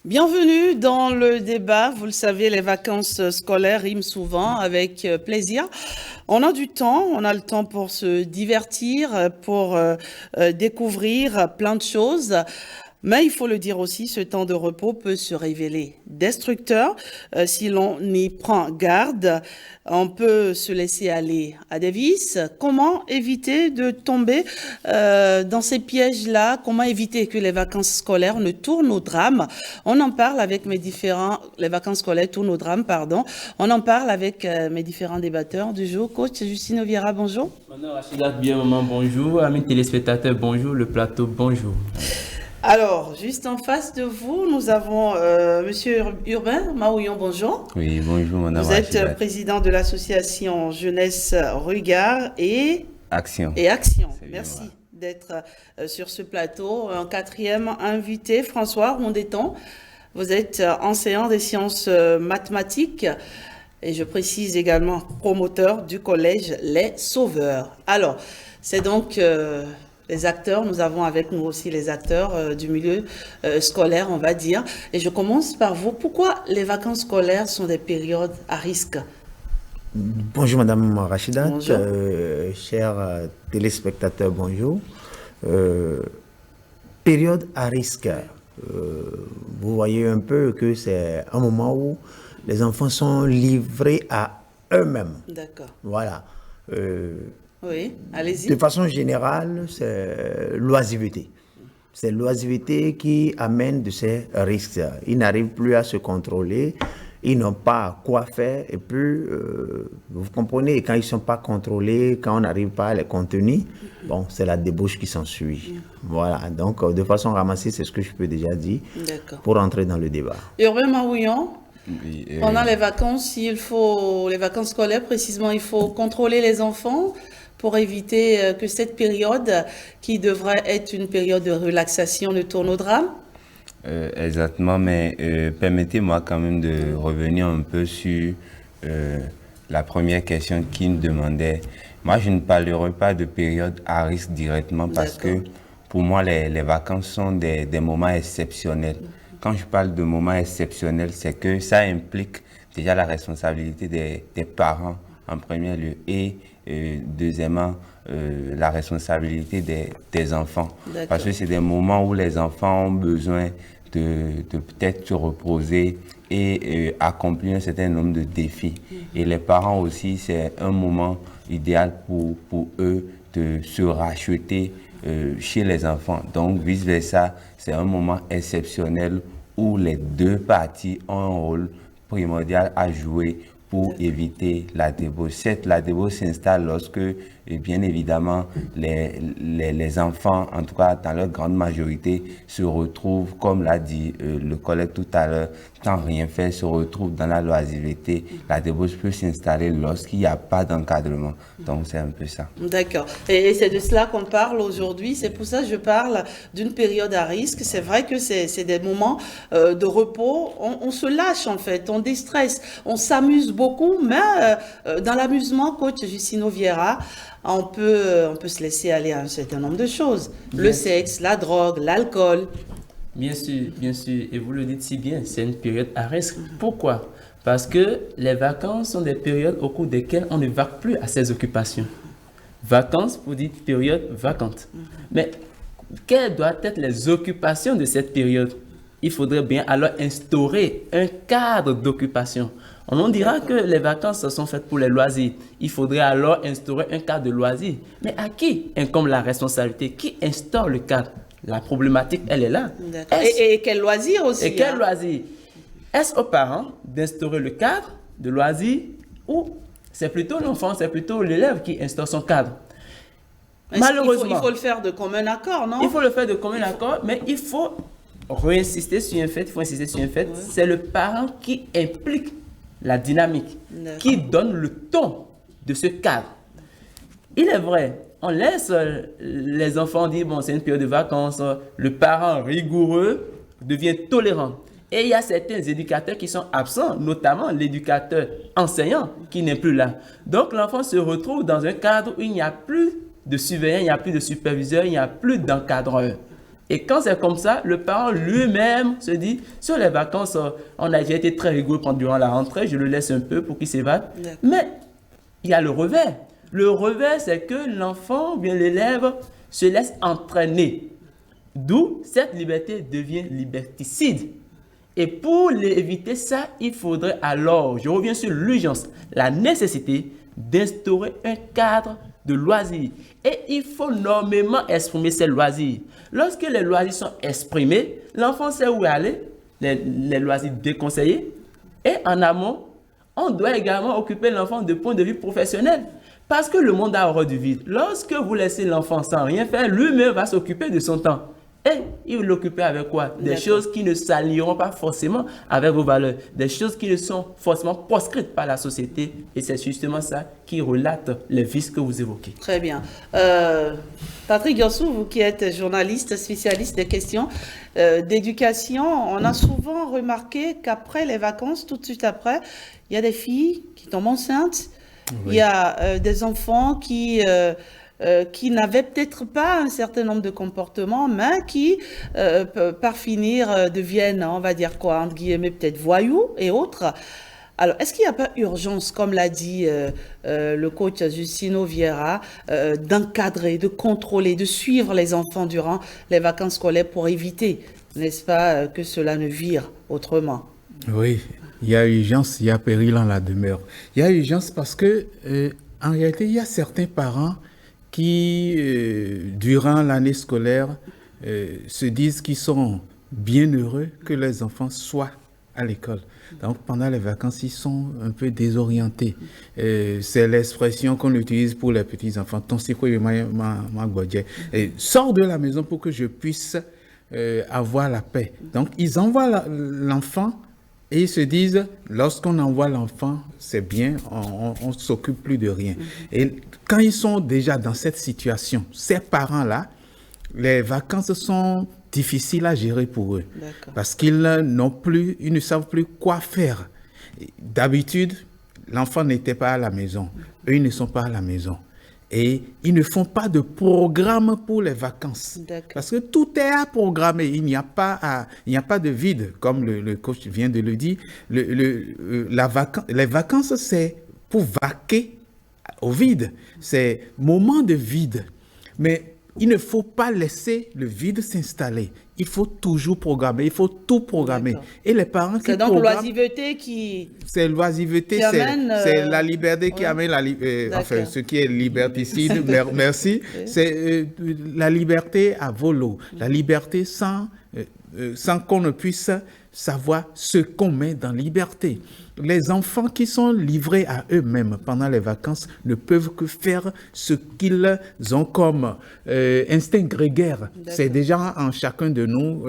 Bienvenue dans le débat. Vous le savez, les vacances scolaires riment souvent avec plaisir. On a du temps, on a le temps pour se divertir, pour découvrir plein de choses. Mais il faut le dire aussi, ce temps de repos peut se révéler destructeur si l'on n'y prend garde. On peut se laisser aller à des vices. Comment éviter de tomber dans ces pièges-là? Comment éviter que les vacances scolaires ne tournent au drame? On en parle avec les vacances scolaires tournent au drame, pardon. On en parle avec mes différents débatteurs du jour. Coach Justine Oviera, bonjour. Madame Rachida, bien maman, bonjour. Amis téléspectateurs, bonjour. Le plateau, bonjour. Alors, juste en face de vous, nous avons Monsieur Urbain Maouillon, bonjour. Oui, bonjour Madame Vous êtes Rachida. président de l'association Jeunesse Regard et Action. Action. C'est bien, Merci voilà. d'être sur ce plateau. Un quatrième invité, François Rondeton. Vous êtes enseignant des sciences mathématiques et je précise également promoteur du collège Les Sauveurs. Alors, c'est donc les acteurs, nous avons avec nous aussi les acteurs du milieu scolaire, on va dire. Et je commence par vous. Pourquoi les vacances scolaires sont des périodes à risque? Bonjour Madame Rachida, Bonjour. chers téléspectateurs, bonjour. Période à risque. Vous voyez un peu que c'est un moment où les enfants sont livrés à eux-mêmes. D'accord. Voilà. Oui, allez-y. De façon générale, c'est l'oisiveté. C'est l'oisiveté qui amène de ces risques. Ils n'arrivent plus à se contrôler, ils n'ont pas quoi faire. Et puis, vous comprenez, quand ils ne sont pas contrôlés, quand on n'arrive pas à les contenir, bon, c'est la débauche qui s'ensuit. Voilà, donc de façon ramassée, c'est ce que je peux déjà dire D'accord. pour entrer dans le débat. Urbain Maouillon, Oui, pendant les vacances, les vacances scolaires précisément, il faut contrôler les enfants pour éviter que cette période, qui devrait être une période de relaxation, ne tourne au drame. exactement, mais permettez-moi quand même de revenir un peu sur la première question qui me demandait. Moi, je ne parlerai pas de période à risque directement parce que pour moi, les vacances sont des moments exceptionnels. Quand je parle de moments exceptionnels, c'est que ça implique déjà la responsabilité des parents en premier lieu et deuxièmement la responsabilité des enfants. D'accord. Parce que c'est des moments où les enfants ont besoin de peut-être se reposer et accomplir un certain nombre de défis. Et les parents aussi, c'est un moment idéal pour eux de se racheter chez les enfants. Donc, vice-versa, c'est un moment exceptionnel où les deux parties ont un rôle primordial à jouer pour éviter la débauche. La débauche s'installe lorsque, bien évidemment, les enfants, en tout cas dans leur grande majorité, se retrouvent, comme l'a dit le collègue tout à l'heure, sans rien faire, se retrouvent dans la loisiveté. La débauche peut s'installer lorsqu'il n'y a pas d'encadrement. Donc, c'est un peu ça. D'accord. Et c'est de cela qu'on parle aujourd'hui. C'est pour ça que je parle d'une période à risque. C'est vrai que c'est des moments de repos. On se lâche en fait, on déstresse, on s'amuse beaucoup, mais dans l'amusement, coach Justino Vieira, on peut se laisser aller à un certain nombre de choses. Le sexe, la drogue, l'alcool. Bien sûr, et vous le dites si bien, c'est une période à risque. Pourquoi? Parce que les vacances sont des périodes au cours desquelles on ne vaque plus à ses occupations. Vacances, vous dites période vacante. Mais quelles doivent être les occupations de cette période? Il faudrait bien alors instaurer un cadre d'occupation. On dira que les vacances sont faites pour les loisirs. Il faudrait alors instaurer un cadre de loisirs. Mais à qui incombe la responsabilité? Qui instaure le cadre? La problématique, elle est là. D'accord. Et quel loisir aussi. Et quel hein? loisir? Est-ce aux parents d'instaurer le cadre de loisirs ou c'est plutôt l'enfant, c'est plutôt l'élève qui instaure son cadre? Malheureusement, Il faut le faire de commun accord, non? il faut le faire de commun accord, mais il faut insister sur un fait, c'est le parent qui implique la dynamique, D'accord. qui donne le ton de ce cadre. Il est vrai, on laisse les enfants dire, bon, c'est une période de vacances, le parent rigoureux devient tolérant. Et il y a certains éducateurs qui sont absents, notamment l'éducateur enseignant qui n'est plus là. Donc l'enfant se retrouve dans un cadre où il n'y a plus de surveillant, il n'y a plus de superviseur, il n'y a plus d'encadreur. Et quand c'est comme ça, le parent lui-même se dit, sur les vacances, j'ai été très rigoureux durant la rentrée, je le laisse un peu pour qu'il s'évade. Mais il y a le revers. Le revers, c'est que l'enfant, ou bien l'élève, se laisse entraîner. D'où cette liberté devient liberticide. Et pour éviter ça, il faudrait alors, je reviens sur l'urgence, la nécessité d'instaurer un cadre de loisirs. Et il faut normalement exprimer ces loisirs. Lorsque les loisirs sont exprimés, l'enfant sait où aller, les loisirs déconseillés. Et en amont, on doit également occuper l'enfant de point de vue professionnel. Parce que le monde a horreur du vide. Lorsque vous laissez l'enfant sans rien faire, lui-même va s'occuper de son temps. Et il va l'occuper avec quoi? Des choses qui ne s'allieront pas forcément avec vos valeurs. Des choses qui ne sont forcément proscrites par la société. Et c'est justement ça qui relate les vices que vous évoquez. Très bien. Patrick Yossou, vous qui êtes journaliste, spécialiste des questions d'éducation, on a souvent remarqué qu'après les vacances, tout de suite après, il y a des filles qui tombent enceintes. Oui. Il y a des enfants qui n'avaient peut-être pas un certain nombre de comportements, mais qui, par finir, deviennent, on va dire quoi, entre guillemets, peut-être voyous et autres. Alors, est-ce qu'il n'y a pas urgence, comme l'a dit le coach Justino Vieira, d'encadrer, de contrôler, de suivre les enfants durant les vacances scolaires pour éviter, n'est-ce pas, que cela ne vire autrement? Oui, il y a urgence, il y a péril en la demeure. Il y a urgence parce que, en réalité, il y a certains parents qui, durant l'année scolaire, se disent qu'ils sont bien heureux que les enfants soient à l'école. Donc, pendant les vacances, ils sont un peu désorientés. C'est l'expression qu'on utilise pour les petits-enfants. Ton c'est quoi, sors de la maison pour que je puisse avoir la paix. Donc, ils envoient l'enfant et ils se disent, lorsqu'on envoie l'enfant, c'est bien, on ne s'occupe plus de rien. Et quand ils sont déjà dans cette situation, ces parents-là, les vacances sont difficiles à gérer pour eux. Parce qu'ils ne savent plus quoi faire. D'habitude, l'enfant n'était pas à la maison. Eux, ils ne sont pas à la maison. Et ils ne font pas de programme pour les vacances. Parce que tout est à programmer. Il n'y a pas de vide, comme le coach vient de le dire. Les vacances, c'est pour vaquer au vide. C'est moment de vide. Mais il ne faut pas laisser le vide s'installer. Il faut toujours programmer, il faut tout programmer. Et les parents qui programment... C'est donc l'oisiveté qui... C'est l'oisiveté, c'est la liberté qui amène enfin, ce qui est liberticide, merci. C'est la liberté à volo, la liberté sans qu'on ne puisse savoir ce qu'on met dans liberté. Les enfants qui sont livrés à eux-mêmes pendant les vacances ne peuvent que faire ce qu'ils ont comme instinct grégaire. C'est déjà en chacun de nous,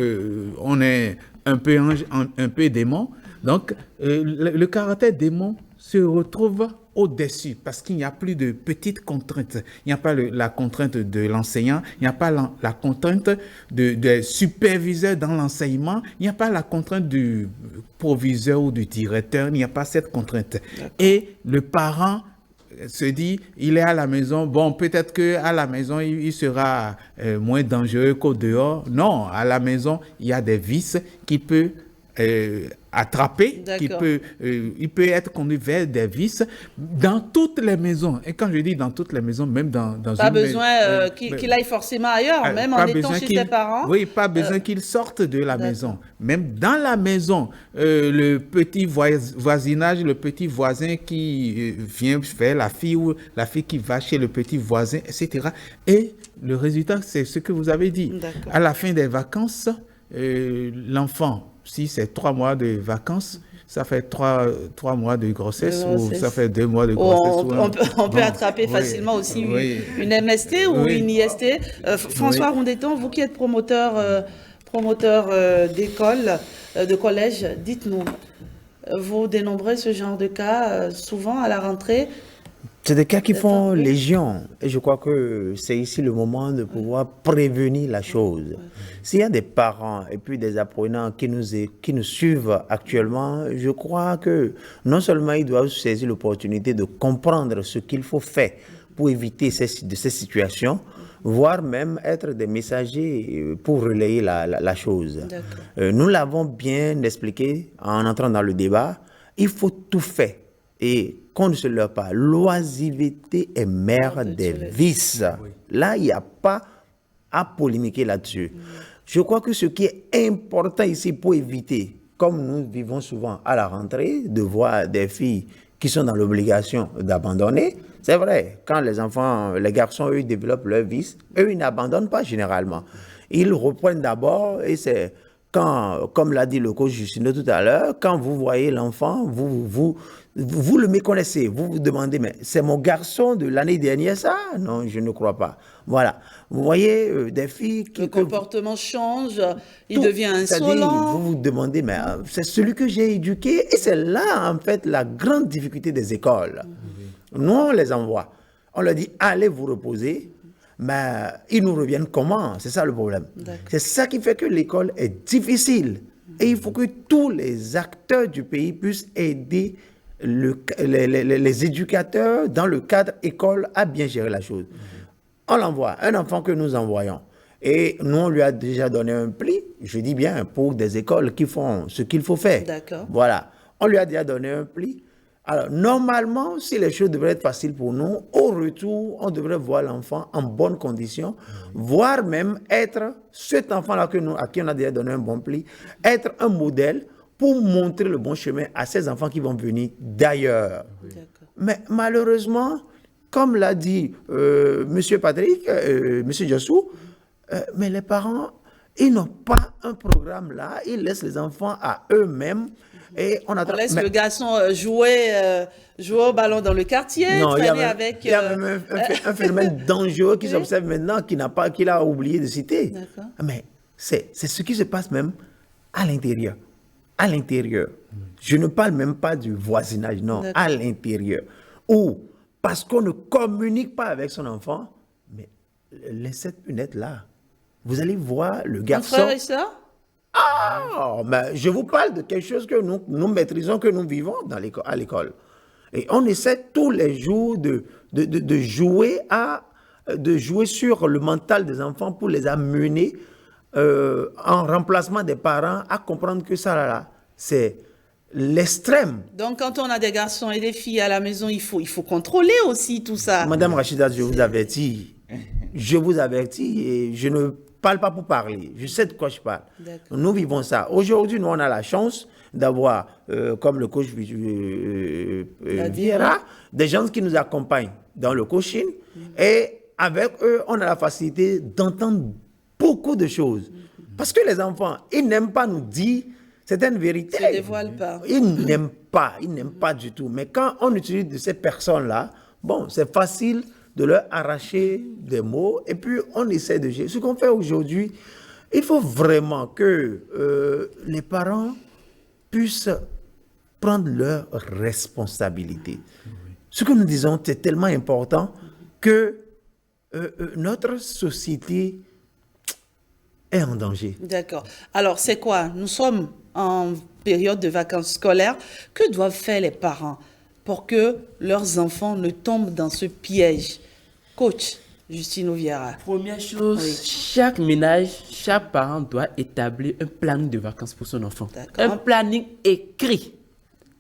on est un peu ange, un peu démon. Donc, le caractère démon se retrouve au-dessus parce qu'il n'y a plus de petites contraintes. Il n'y a pas la contrainte de l'enseignant, il n'y a pas la contrainte de superviseur dans l'enseignement, il n'y a pas la contrainte du proviseur ou du directeur, il n'y a pas cette contrainte. Et le parent se dit, il est à la maison, bon, peut-être qu'à la maison, il sera moins dangereux qu'au dehors. Non, à la maison, il y a des vices qu'il peut attraper, il peut être conduit vers des vices dans toutes les maisons. Et quand je dis dans toutes les maisons, même dans pas une... besoin qu'il aille forcément ailleurs, même en étant chez ses parents. Oui, pas besoin qu'il sorte de la maison. Même dans la maison, le petit voisinage, le petit voisin qui vient faire la fille ou la fille qui va chez le petit voisin, etc. Et le résultat, c'est ce que vous avez dit. À la fin des vacances, l'enfant, si c'est 3 mois de vacances, ça fait 3 mois de grossesse ou ça fait 2 mois de grossesse. On peut attraper facilement aussi une MST ou une IST. François Rondeton, vous qui êtes promoteur d'école, de collège, dites-nous, vous dénombrez ce genre de cas souvent à la rentrée? C'est des cas qui font légion. Et je crois que c'est ici le moment de pouvoir prévenir la chose. S'il y a des parents et puis des apprenants qui nous suivent actuellement, je crois que non seulement ils doivent saisir l'opportunité de comprendre ce qu'il faut faire pour éviter ces situations, voire même être des messagers pour relayer la chose. Nous l'avons bien expliqué en entrant dans le débat, il faut tout faire et qu'on ne se leurre pas. L'oisiveté est mère des vices. Oui. Là, il n'y a pas à polémiquer là-dessus. Je crois que ce qui est important ici pour éviter, comme nous vivons souvent à la rentrée, de voir des filles qui sont dans l'obligation d'abandonner. C'est vrai, quand les enfants, les garçons, eux, développent leur vice, eux, ils n'abandonnent pas généralement. Ils reprennent d'abord et c'est quand, comme l'a dit le coach Justino tout à l'heure, quand vous voyez l'enfant, vous le méconnaissez, vous vous demandez, mais c'est mon garçon de l'année dernière ça? Non, je ne crois pas. Voilà. Vous voyez des filles qui... Le comportement change, il devient insolent. Vous vous demandez, mais c'est celui que j'ai éduqué. Et c'est là, en fait, la grande difficulté des écoles. Nous, on les envoie. On leur dit, allez vous reposer. Mais ils nous reviennent comment? C'est ça le problème. C'est ça qui fait que l'école est difficile. Et il faut que tous les acteurs du pays puissent aider les éducateurs dans le cadre école à bien gérer la chose. On l'envoie, un enfant que nous envoyons. Et nous, on lui a déjà donné un pli, je dis bien, pour des écoles qui font ce qu'il faut faire. Voilà. On lui a déjà donné un pli. Alors, normalement, si les choses devraient être faciles pour nous, au retour, on devrait voir l'enfant en bonnes conditions, voire même être cet enfant-là à qui on a déjà donné un bon pli, être un modèle pour montrer le bon chemin à ces enfants qui vont venir d'ailleurs. Mais malheureusement, comme l'a dit M. Patrick, M. Jossou, mais les parents, ils n'ont pas un programme là, ils laissent les enfants à eux-mêmes. Et on laisse le garçon jouer au ballon dans le quartier, non, traîner avec... Il y a même un phénomène dangereux qui s'observe maintenant, qu'il a oublié de citer. Mais c'est ce qui se passe même à l'intérieur. À l'intérieur. Je ne parle même pas du voisinage, non, à l'intérieur. Ou parce qu'on ne communique pas avec son enfant, mais les 7 lunettes là, vous allez voir le garçon... Mon frère et ça? Ah, mais je vous parle de quelque chose que nous maîtrisons, que nous vivons à l'école. Et on essaie tous les jours de jouer sur le mental des enfants pour les amener en remplacement des parents à comprendre que ça là, c'est l'extrême. Donc quand on a des garçons et des filles à la maison, il faut contrôler aussi tout ça. Madame Rachida, je vous avertis et je ne parle pas pour parler. Je sais de quoi je parle. Nous vivons ça. Aujourd'hui, nous, on a la chance d'avoir, comme le coach Vieira, des gens qui nous accompagnent dans le coaching. Et avec eux, on a la facilité d'entendre beaucoup de choses. Parce que les enfants, ils n'aiment pas nous dire certaines vérités. Ils ne se dévoilent pas. Ils n'aiment pas du tout. Mais quand on utilise de ces personnes-là, bon, c'est facile de leur arracher des mots, et puis on essaie de gérer. Ce qu'on fait aujourd'hui, il faut vraiment que les parents puissent prendre leurs responsabilités. Ce que nous disons, c'est tellement important que notre société est en danger. D'accord. Alors, c'est quoi? Nous sommes en période de vacances scolaires. Que doivent faire les parents pour que leurs enfants ne tombent dans ce piège? Coach Justino Vieira. Première chose, chaque ménage, chaque parent doit établir un planning de vacances pour son enfant. Un planning écrit.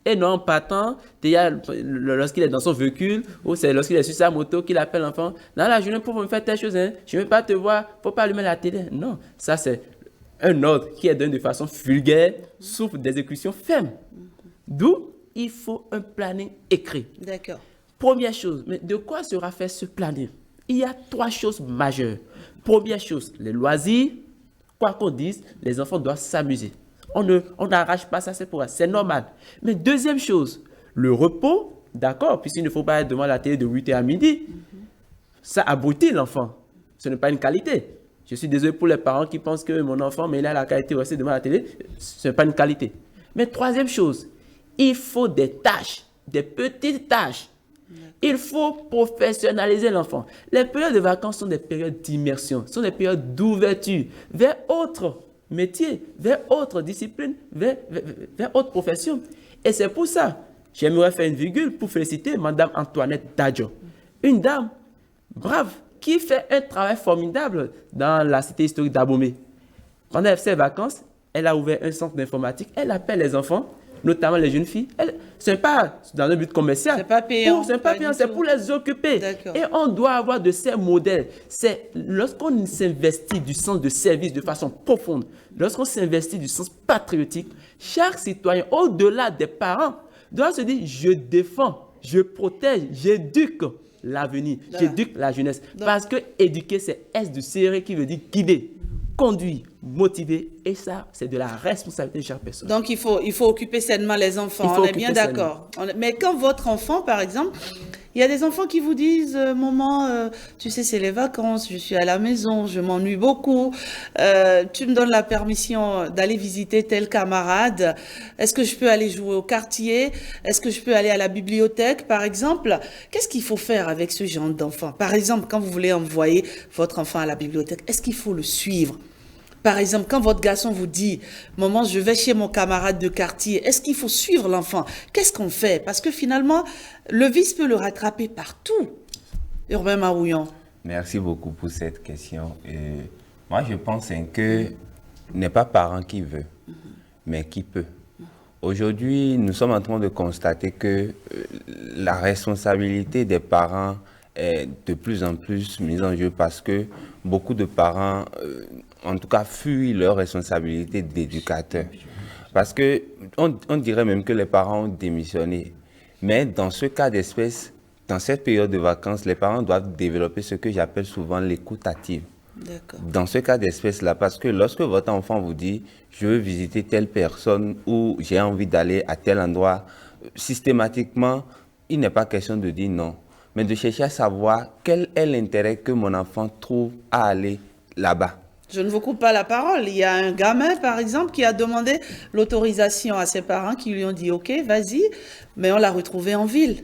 Et non en partant, lorsqu'il est dans son véhicule, ou c'est lorsqu'il est sur sa moto qu'il appelle l'enfant. Dans la journée, pour me faire telle chose, hein, je ne veux pas te voir, il ne faut pas allumer la télé. Non, ça c'est un ordre qui est donné de façon vulgaire, souffre d'exécution ferme. D'où il faut un planning écrit. D'accord. Première chose, mais de quoi sera fait ce planning? Il y a 3 choses majeures. Première chose, les loisirs. Quoi qu'on dise, les enfants doivent s'amuser. On n'arrache pas ça, c'est normal. Mais deuxième chose, le repos, d'accord, puisqu'il ne faut pas être devant la télé de 8h à midi. Ça abrutit l'enfant. Ce n'est pas une qualité. Je suis désolé pour les parents qui pensent que mon enfant, mais il a la qualité de rester devant la télé. Ce n'est pas une qualité. Mais troisième chose, il faut des tâches, des petites tâches. Il faut professionnaliser l'enfant. Les périodes de vacances sont des périodes d'immersion, sont des périodes d'ouverture vers autres métiers, vers autres disciplines, vers autres professions. Et c'est pour ça, j'aimerais faire une virgule pour féliciter Madame Antoinette Dadjo. Une dame brave, qui fait un travail formidable dans la cité historique d'Abomey. Pendant ses vacances, elle a ouvert un centre d'informatique. Elle appelle les enfants, notamment les jeunes filles. Ce n'est pas dans un but commercial. C'est pas payant. C'est pas payant, c'est pour les occuper. Et on doit avoir de ces modèles. C'est lorsqu'on s'investit du sens de service de façon profonde, lorsqu'on s'investit du sens patriotique, chaque citoyen, au-delà des parents, doit se dire, je défends, je protège, j'éduque l'avenir, j'éduque la jeunesse. Parce que éduquer, c'est S du sérieux qui veut dire guider, conduire, motiver, et ça, c'est de la responsabilité de chaque personne. Donc, il faut occuper sainement les enfants, on est bien d'accord. Mais quand votre enfant, par exemple, il y a des enfants qui vous disent, maman, tu sais, c'est les vacances, je suis à la maison, je m'ennuie beaucoup, tu me donnes la permission d'aller visiter tel camarade, est-ce que je peux aller jouer au quartier, est-ce que je peux aller à la bibliothèque, par exemple? Qu'est-ce qu'il faut faire avec ce genre d'enfant? Par exemple, quand vous voulez envoyer votre enfant à la bibliothèque, est-ce qu'il faut le suivre? Par exemple, quand votre garçon vous dit « Maman, je vais chez mon camarade de quartier », est-ce qu'il faut suivre l'enfant? Qu'est-ce qu'on fait? Parce que finalement, le vice peut le rattraper partout. Urbain Marouillon. Merci beaucoup pour cette question. Moi, je pense que n'est pas parent qui veut, mais qui peut. Aujourd'hui, nous sommes en train de constater que la responsabilité des parents est de plus en plus mise en jeu parce que beaucoup de parents, en tout cas, fuient leur responsabilité d'éducateur. Parce que on dirait même que les parents ont démissionné. Mais dans ce cas d'espèce, dans cette période de vacances, les parents doivent développer ce que j'appelle souvent l'écoute active. Dans ce cas d'espèce-là, parce que lorsque votre enfant vous dit « je veux visiter telle personne » ou « j'ai envie d'aller à tel endroit », systématiquement, il n'est pas question de dire non, mais de chercher à savoir quel est l'intérêt que mon enfant trouve à aller là-bas. Je ne vous coupe pas la parole. Il y a un gamin, par exemple, qui a demandé l'autorisation à ses parents qui lui ont dit « ok, vas-y », mais on l'a retrouvé en ville.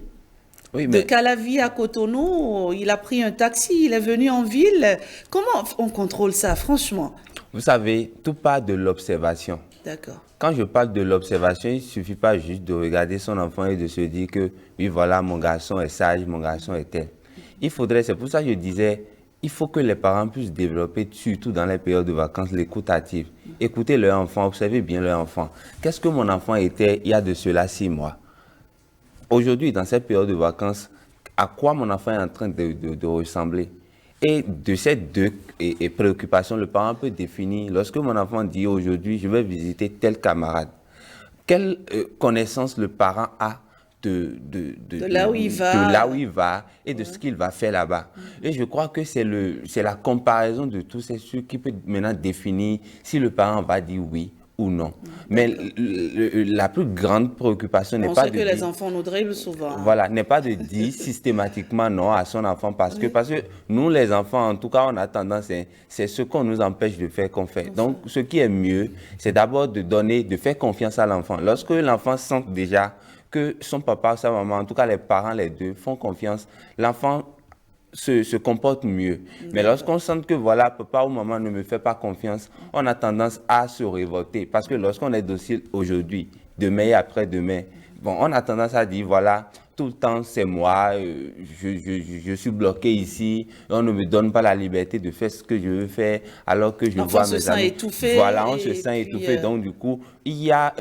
Oui, mais... De Calavi à Cotonou, il a pris un taxi, il est venu en ville. Comment on contrôle ça, franchement? Vous savez, tout part de l'observation. D'accord. Quand je parle de l'observation, il ne suffit pas juste de regarder son enfant et de se dire que, oui, voilà, mon garçon est sage, mon garçon est tel. Il faudrait, c'est pour ça que je disais, il faut que les parents puissent développer, surtout dans les périodes de vacances, l'écoute active. Écoutez leur enfant, observez bien leur enfant. Qu'est-ce que mon enfant était il y a de cela 6 mois? Aujourd'hui, dans cette période de vacances, à quoi mon enfant est en train de ressembler? Et de ces deux préoccupations, le parent peut définir, lorsque mon enfant dit aujourd'hui, je vais visiter tel camarade, quelle connaissance le parent a de là où il va, et de ce qu'il va faire là-bas. Et je crois que c'est la comparaison de tous ces trucs qui peut maintenant définir si le parent va dire oui ou non. Mais la plus grande préoccupation n'est pas de dire... On sait que les enfants nous dribblent souvent. Voilà, n'est pas de dire systématiquement non à son enfant parce que nous, les enfants, en tout cas, on a tendance, c'est ce qu'on nous empêche de faire qu'on fait. Donc, ce qui est mieux, c'est d'abord de faire confiance à l'enfant. Lorsque l'enfant sent déjà que son papa ou sa maman, en tout cas les parents, les deux, font confiance, l'enfant se comporte mieux. Mais lorsqu'on sent que voilà, papa ou maman ne me fait pas confiance, on a tendance à se révolter. Parce que lorsqu'on est docile aujourd'hui, demain et après-demain, bon, on a tendance à dire voilà, tout le temps c'est moi, je suis bloqué ici, on ne me donne pas la liberté de faire ce que je veux faire, alors que je vois mes amis. Étouffé. Voilà, on se sent étouffé. Donc du coup, il y a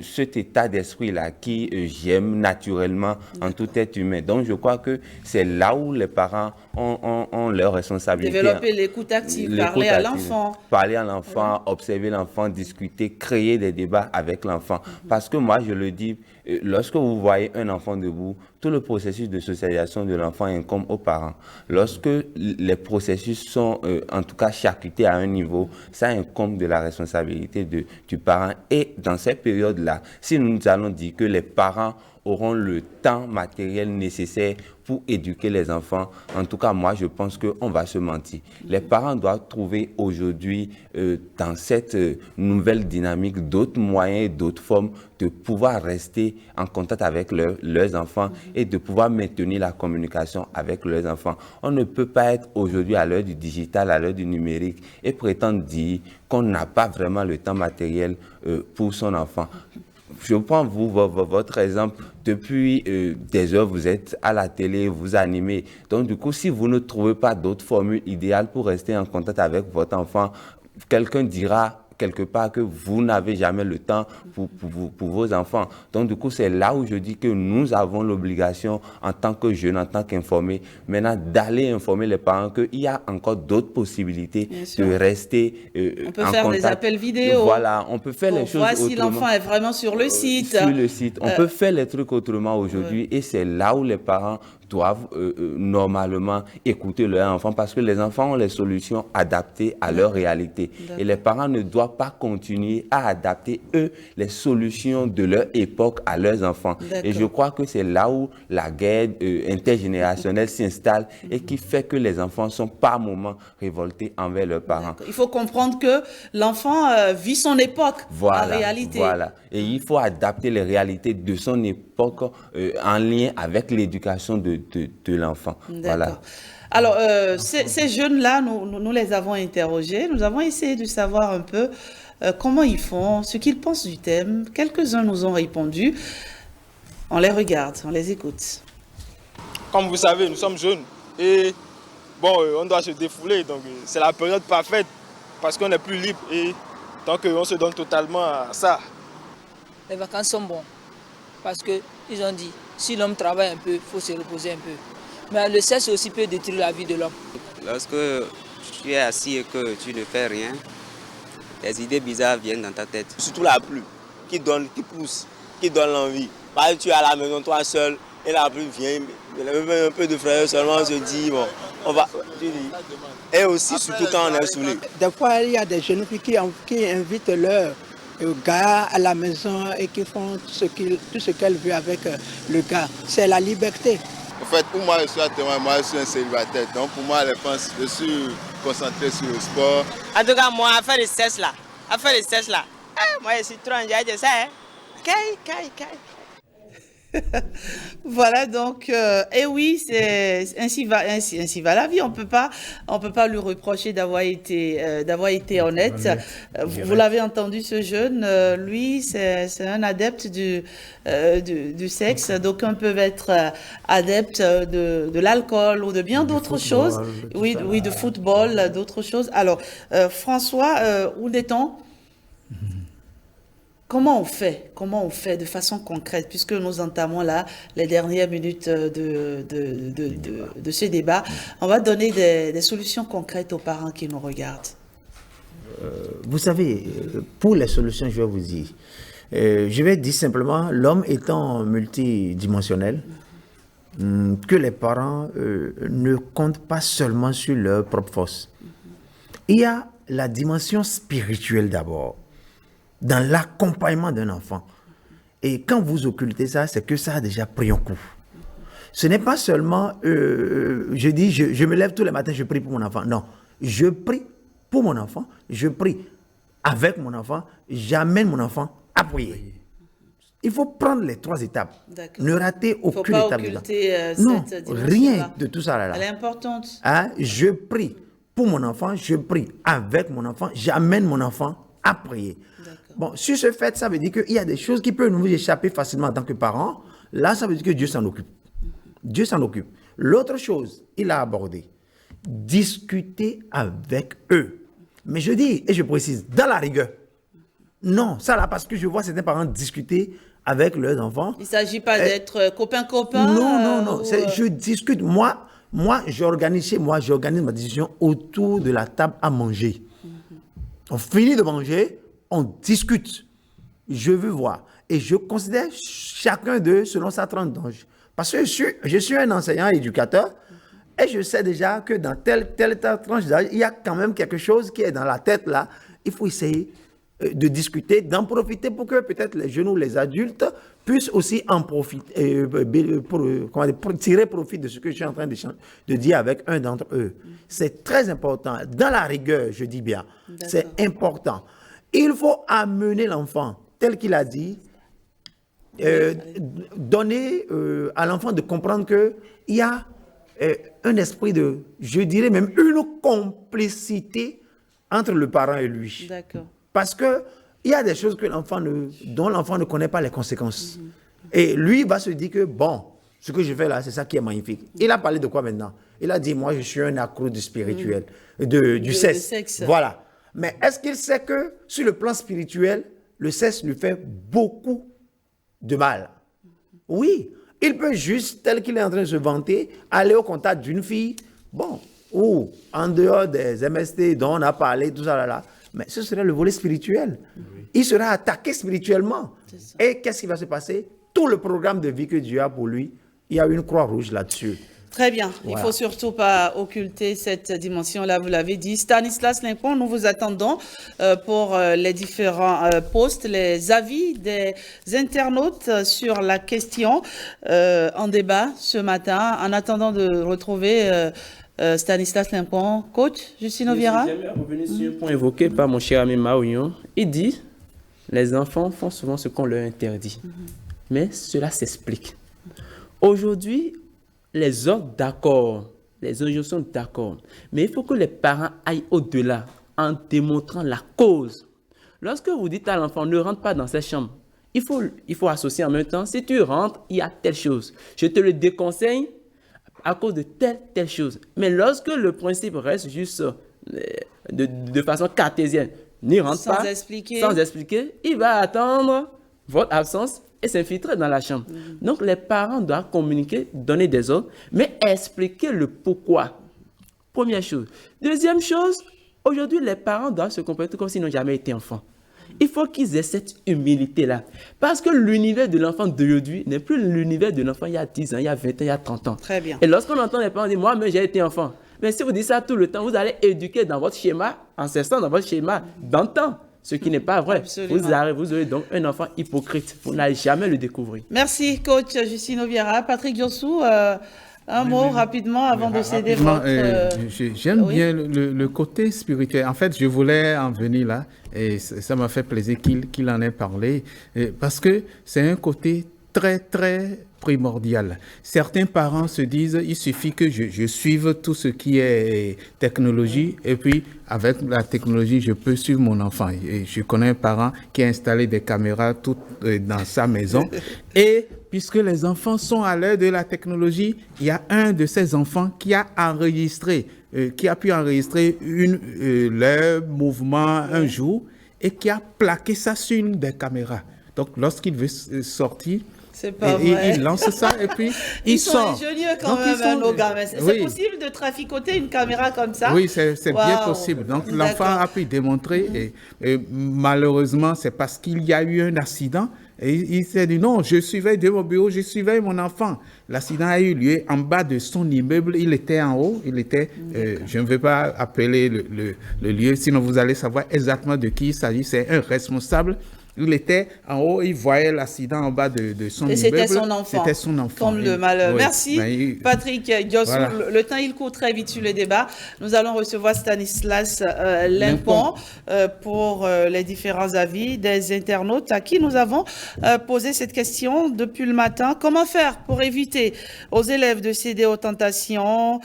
cet état d'esprit-là qui j'aime naturellement en tout être humain. Donc je crois que c'est là où les parents ont leur responsabilité. Développer l'écoute active, parler à l'enfant. Parler à l'enfant, observer l'enfant, discuter, créer des débats avec l'enfant. Parce que moi, je le dis, lorsque vous voyez un enfant debout, tout le processus de socialisation de l'enfant incombe aux parents. Lorsque les processus sont en tout cas charcutés à un niveau, ça incombe de la responsabilité du parent. Et dans cette période-là, si nous allons dire que les parents auront le temps matériel nécessaire pour éduquer les enfants, en tout cas, moi, je pense qu'on va se mentir. Les parents doivent trouver aujourd'hui, dans cette nouvelle dynamique, d'autres moyens et d'autres formes de pouvoir rester en contact avec leurs enfants et de pouvoir maintenir la communication avec leurs enfants. On ne peut pas être aujourd'hui à l'heure du digital, à l'heure du numérique et prétendre dire qu'on n'a pas vraiment le temps matériel pour son enfant. je prends votre exemple. Depuis des heures, vous êtes à la télé, vous animez. Donc, du coup, si vous ne trouvez pas d'autres formules idéales pour rester en contact avec votre enfant, quelqu'un dira quelque part que vous n'avez jamais le temps pour vos enfants. Donc, du coup, c'est là où je dis que nous avons l'obligation, en tant que jeunes, en tant qu'informés, maintenant d'aller informer les parents qu'il y a encore d'autres possibilités de rester on peut faire des appels vidéo. Voilà, on peut faire les choses autrement. On voit si l'enfant est vraiment sur le site. Sur le site. On peut faire les trucs autrement aujourd'hui et c'est là où les parents doivent normalement écouter leurs enfants parce que les enfants ont les solutions adaptées à leur réalité. Et les parents ne doivent pas continuer à adapter, eux, les solutions de leur époque à leurs enfants. Et je crois que c'est là où la guerre intergénérationnelle s'installe et qui fait que les enfants sont par moments révoltés envers leurs parents. Il faut comprendre que l'enfant vit son époque en réalité. Voilà. Et il faut adapter les réalités de son époque en lien avec l'éducation de l'enfant. Voilà. Alors, ces jeunes-là, nous les avons interrogés. Nous avons essayé de savoir un peu comment ils font, ce qu'ils pensent du thème. Quelques-uns nous ont répondu. On les regarde, on les écoute. Comme vous savez, nous sommes jeunes et bon, on doit se défouler. Donc, c'est la période parfaite parce qu'on est plus libre et donc on se donne totalement à ça. Les vacances sont bonnes parce qu'ils ont dit, si l'homme travaille un peu, il faut se reposer un peu. Mais le sexe aussi peut détruire la vie de l'homme. Lorsque tu es assis et que tu ne fais rien, des idées bizarres viennent dans ta tête. Surtout la pluie, qui donne, qui pousse, qui donne l'envie. Parce que tu es à la maison, toi seul, et la pluie vient, un peu de frayeur seulement, on se dit, bon, on va... Et aussi, surtout quand on est saoulé. Des fois, il y a des jeunes filles qui invitent leurs gars à la maison et qui font tout ce qu'elles veulent avec le gars. C'est la liberté. En fait, pour moi, je suis un témoin, moi, je suis un célibataire. Donc, pour moi, je suis concentré sur le sport. En tout cas, moi, à faire le sexe là, moi, je suis trop enjaillé de ça, hein. Voilà, donc, et oui, ainsi va la vie. On peut pas lui reprocher d'avoir été honnête. Vous l'avez entendu, ce jeune, lui, c'est un adepte du sexe. D'aucuns peuvent être adeptes de l'alcool ou de bien d'autres choses. Oui, de football, d'autres choses. Alors, François, où est-on? Comment on fait de façon concrète, puisque nous entamons là les dernières minutes de ce débat, on va donner des solutions concrètes aux parents qui nous regardent. Vous savez, pour les solutions, je vais vous dire, je vais dire simplement, l'homme étant multidimensionnel, que les parents ne comptent pas seulement sur leur propre force. Il y a la dimension spirituelle d'abord, dans l'accompagnement d'un enfant. Et quand vous occultez ça, c'est que ça a déjà pris un coup. Ce n'est pas seulement, je dis, je me lève tous les matins, je prie pour mon enfant. Non, je prie pour mon enfant, je prie avec mon enfant, j'amène mon enfant à prier. Il faut prendre les 3 étapes. Ne rater aucune étape. Non, rien de tout ça là. Elle est importante. Hein? Je prie pour mon enfant, je prie avec mon enfant, j'amène mon enfant à prier. Bon, sur ce fait, ça veut dire qu'il y a des choses qui peuvent nous échapper facilement en tant que parents. Là, ça veut dire que Dieu s'en occupe. Dieu s'en occupe. L'autre chose, il a abordé, discuter avec eux. Mais je dis, et je précise, dans la rigueur. Non, ça là, parce que je vois certains parents discuter avec leurs enfants. Il ne s'agit pas d'être copain-copain. Non. Je discute. Moi, j'organise chez moi, j'organise ma discussion autour de la table à manger. On finit de manger, on discute. Je veux voir. Et je considère chacun d'eux selon sa tranche d'âge. Parce que je suis un enseignant éducateur et je sais déjà que dans telle tranche d'âge, il y a quand même quelque chose qui est dans la tête là. Il faut essayer de discuter, d'en profiter pour que peut-être les jeunes ou les adultes puissent aussi en profiter, pour tirer profit de ce que je suis en train de dire avec un d'entre eux. C'est très important. Dans la rigueur, je dis bien, c'est important. Il faut amener l'enfant, tel qu'il a dit, donner à l'enfant de comprendre qu'il y a un esprit de, je dirais même une complicité entre le parent et lui. D'accord. Parce qu'il il y a des choses que dont l'enfant ne connaît pas les conséquences. Et lui va se dire que, bon, ce que je fais là, c'est ça qui est magnifique. Il a parlé de quoi maintenant? Il a dit, moi, je suis un accro du spirituel, du sexe. Voilà. Mais est-ce qu'il sait que, sur le plan spirituel, le sexe lui fait beaucoup de mal? Oui. Il peut juste, tel qu'il est en train de se vanter, aller au contact d'une fille, bon, ou en dehors des MST dont on a parlé, tout ça là. Mais ce serait le volet spirituel. Il sera attaqué spirituellement. Et qu'est-ce qui va se passer? Tout le programme de vie que Dieu a pour lui, il y a une croix rouge là-dessus. Très bien. Voilà. Il ne faut surtout pas occulter cette dimension-là, vous l'avez dit. Stanislas Limpon, nous vous attendons pour les différents posts, les avis des internautes sur la question en débat ce matin. En attendant de retrouver Stanislas Limpon, coach Justine Oviera. J'aimerais revenir sur un point évoqué par mon cher ami Maouillon. Il dit, les enfants font souvent ce qu'on leur interdit. Mais cela s'explique. Aujourd'hui, les ordres d'accord, les injonctions d'accord, mais il faut que les parents aillent au-delà en démontrant la cause. Lorsque vous dites à l'enfant, ne rentre pas dans cette chambre, il faut associer en même temps, si tu rentres, il y a telle chose. Je te le déconseille à cause de telle chose. Mais lorsque le principe reste juste de façon cartésienne, n'y rentre pas, sans expliquer, il va attendre votre absence et s'infiltrer dans la chambre. Donc, les parents doivent communiquer, donner des ordres, mais expliquer le pourquoi. Première chose. Deuxième chose, aujourd'hui, les parents doivent se comporter comme s'ils n'ont jamais été enfants. Il faut qu'ils aient cette humilité-là. Parce que l'univers de l'enfant d'aujourd'hui n'est plus l'univers de l'enfant il y a 10 ans, il y a 20 ans, il y a 30 ans. Très bien. Et lorsqu'on entend les parents dire, moi-même, j'ai été enfant. Mais si vous dites ça tout le temps, vous allez éduquer dans votre schéma ancestral, dans votre schéma d'antan. Ce qui n'est pas vrai. Vous aurez donc un enfant hypocrite. Vous n'allez jamais le découvrir. Merci, coach Justine Oviera. Patrick Diossou, un mot rapidement avant de céder votre... J'aime bien le côté spirituel. En fait, je voulais en venir là et ça m'a fait plaisir qu'il en ait parlé parce que c'est un côté très, très primordial. Certains parents se disent, il suffit que je suive tout ce qui est technologie et puis avec la technologie, je peux suivre mon enfant. Et je connais un parent qui a installé des caméras toutes dans sa maison et puisque les enfants sont à l'heure de la technologie, il y a un de ces enfants qui a enregistré, qui a pu enregistrer leur mouvement un jour et qui a plaqué ça sur une des caméras. Donc, lorsqu'il veut sortir, il lance ça et puis il sort. Ils sont ingénieux quand même, nos gamins. C'est possible de traficoter une caméra comme ça? Oui, c'est bien possible. Donc, l'enfant a pu démontrer et malheureusement, c'est parce qu'il y a eu un accident. Et il s'est dit, non, je suivais de mon bureau, je suivais mon enfant. L'accident a eu lieu en bas de son immeuble. Il était en haut. Il était, je ne vais pas appeler le lieu, sinon vous allez savoir exactement de qui il s'agit. C'est un responsable. Il était en haut, il voyait l'accident en bas de son immeuble. C'était son enfant. C'était son enfant. Comme le malheur. Oui. Merci, Patrick Diossou. Voilà. Le temps, il court très vite sur le débat. Nous allons recevoir Stanislas Limpon pour les différents avis des internautes à qui nous avons posé cette question depuis le matin. Comment faire pour éviter aux élèves de céder aux tentations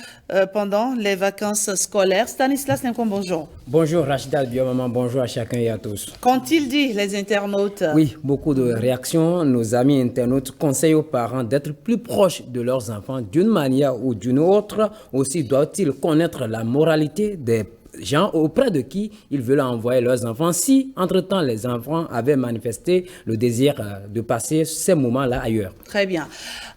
pendant les vacances scolaires? Stanislas Limpon, bonjour. Bonjour Rachida Biomama, bonjour à chacun et à tous. Qu'ont-ils dit les internautes? Oui, beaucoup de réactions. Nos amis internautes conseillent aux parents d'être plus proches de leurs enfants d'une manière ou d'une autre. Aussi doivent-ils connaître la moralité des gens auprès de qui ils veulent envoyer leurs enfants si, entre-temps, les enfants avaient manifesté le désir de passer ces moments-là ailleurs. Très bien.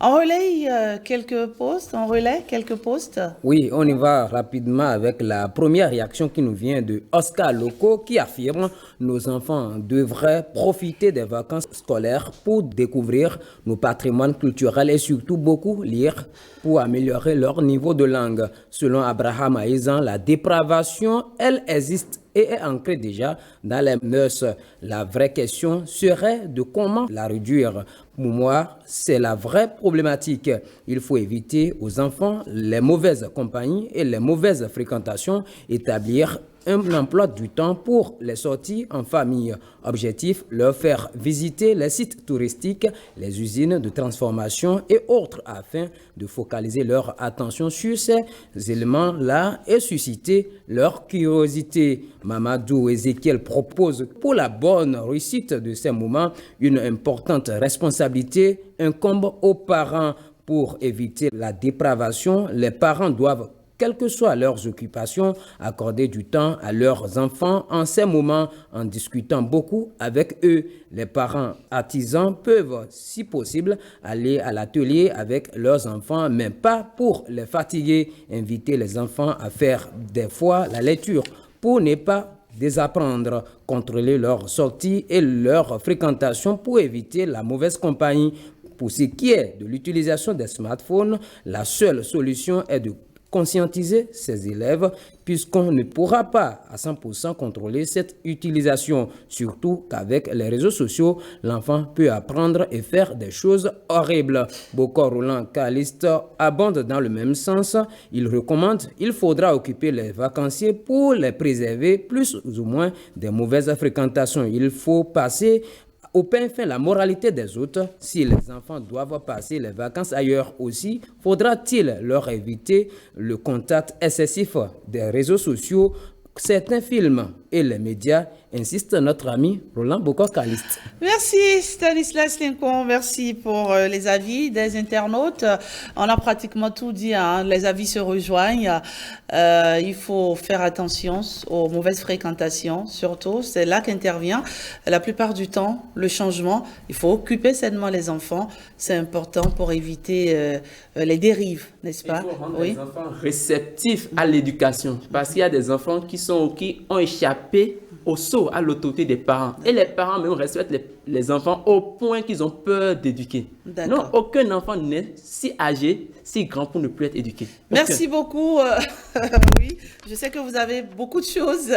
On relaie quelques posts? Oui, on y va rapidement avec la première réaction qui nous vient de Oscar Loco qui affirme « Nos enfants devraient profiter des vacances scolaires pour découvrir nos patrimoines culturels et surtout beaucoup lire pour améliorer leur niveau de langue. » Selon Abraham Aizan, la dépravation, elle existe et est ancrée déjà dans les mœurs. La vraie question serait de comment la réduire. Pour moi, c'est la vraie problématique. Il faut éviter aux enfants les mauvaises compagnies et les mauvaises fréquentations, établir un emploi du temps pour les sorties en famille. Objectif, leur faire visiter les sites touristiques, les usines de transformation et autres afin de focaliser leur attention sur ces éléments-là et susciter leur curiosité. Mamadou Ezekiel propose pour la bonne réussite de ces moments, une importante responsabilité incombe aux parents. Pour éviter la dépravation, les parents doivent, quelles que soient leurs occupations, accorder du temps à leurs enfants en ces moments en discutant beaucoup avec eux. Les parents artisans peuvent, si possible, aller à l'atelier avec leurs enfants, mais pas pour les fatiguer. Inviter les enfants à faire des fois la lecture pour ne pas désapprendre, contrôler leurs sorties et leur fréquentation pour éviter la mauvaise compagnie. Pour ce qui est de l'utilisation des smartphones, la seule solution est de conscientiser ses élèves puisqu'on ne pourra pas à 100% contrôler cette utilisation. Surtout qu'avec les réseaux sociaux, l'enfant peut apprendre et faire des choses horribles. Bokor Roland Caliste abonde dans le même sens. Il recommande qu'il faudra occuper les vacanciers pour les préserver plus ou moins des mauvaises fréquentations. Il faut passer au pain fin la moralité des autres. Si les enfants doivent passer les vacances ailleurs aussi, faudra-t-il leur éviter le contact excessif des réseaux sociaux, certains films et les médias, insiste notre ami Roland Bokor Caliste. Merci Stanislas Lincoln, merci pour les avis des internautes. On a pratiquement tout dit, hein. Les avis se rejoignent. Il faut faire attention aux mauvaises fréquentations, surtout, c'est là qu'intervient la plupart du temps le changement. Il faut occuper sainement les enfants, c'est important pour éviter les dérives, n'est-ce pas? Il faut rendre les enfants réceptifs à l'éducation, parce qu'il y a des enfants qui ont échappé au sceau, à l'autorité des parents. Et les parents même respectent les enfants au point qu'ils ont peur d'éduquer. Non, aucun enfant n'est si âgé, si grand pour ne plus être éduqué. Merci beaucoup. Oui, je sais que vous avez beaucoup de choses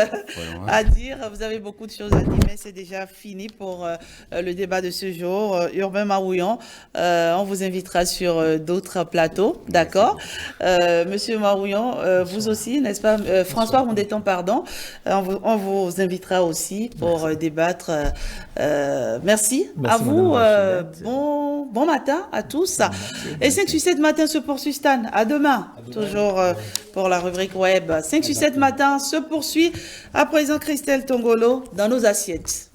à dire. Vous avez beaucoup de choses à dire, mais c'est déjà fini pour le débat de ce jour. Urbain Marouillon, on vous invitera sur d'autres plateaux, d'accord? Monsieur Marouillon, vous aussi, n'est-ce pas? François Rondeton, pardon. On vous invitera aussi pour débattre. Merci à vous. Bon matin à tous. Et 5-8-7 matin se poursuit, Stan. À demain. Toujours pour la rubrique web. 5-8-7 matin se poursuit. À présent, Christelle Tongolo dans nos assiettes.